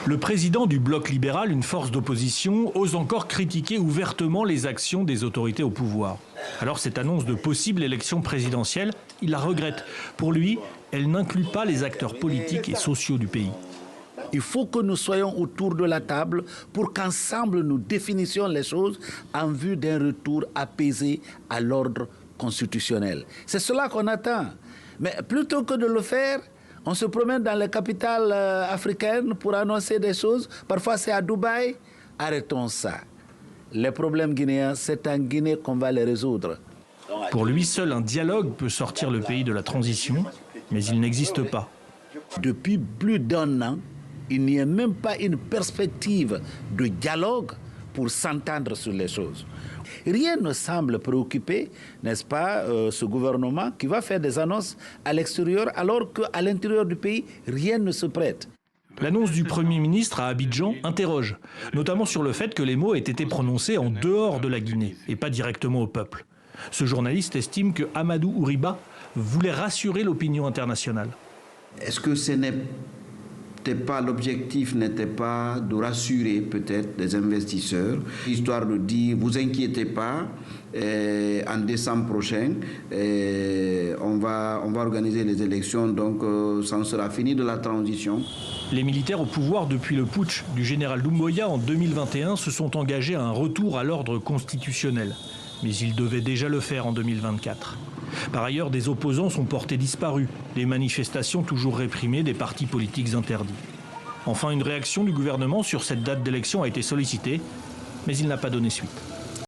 Le président du bloc libéral, une force d'opposition, ose encore critiquer ouvertement les actions des autorités au pouvoir. Alors cette annonce de possible élection présidentielle, il la regrette. Pour lui, elle n'inclut pas les acteurs politiques et sociaux du pays. Il faut que nous soyons autour de la table pour qu'ensemble nous définissions les choses en vue d'un retour apaisé à l'ordre constitutionnel. C'est cela qu'on attend. Mais plutôt que de le faire, on se promène dans les capitales africaines pour annoncer des choses. Parfois c'est à Dubaï. Arrêtons ça. Les problèmes guinéens, c'est en Guinée qu'on va les résoudre. Pour lui, seul un dialogue peut sortir le pays de la transition, mais il n'existe pas. Depuis plus d'1 an, il n'y a même pas une perspective de dialogue pour s'entendre sur les choses. Rien ne semble préoccuper, n'est-ce pas, ce gouvernement qui va faire des annonces à l'extérieur alors qu'à l'intérieur du pays, rien ne se prête. L'annonce du Premier ministre à Abidjan interroge, notamment sur le fait que les mots aient été prononcés en dehors de la Guinée et pas directement au peuple. Ce journaliste estime que Amadou Ouriba voulait rassurer l'opinion internationale. Est-ce que l'objectif n'était pas de rassurer peut-être les investisseurs, histoire de dire, vous inquiétez pas, en décembre prochain, on va organiser les élections, donc ça en sera fini de la transition. Les militaires au pouvoir depuis le putsch du général Doumbouya en 2021 se sont engagés à un retour à l'ordre constitutionnel. Mais ils devaient déjà le faire en 2024. Par ailleurs, des opposants sont portés disparus, des manifestations toujours réprimées, des partis politiques interdits. Enfin, une réaction du gouvernement sur cette date d'élection a été sollicitée, mais il n'a pas donné suite.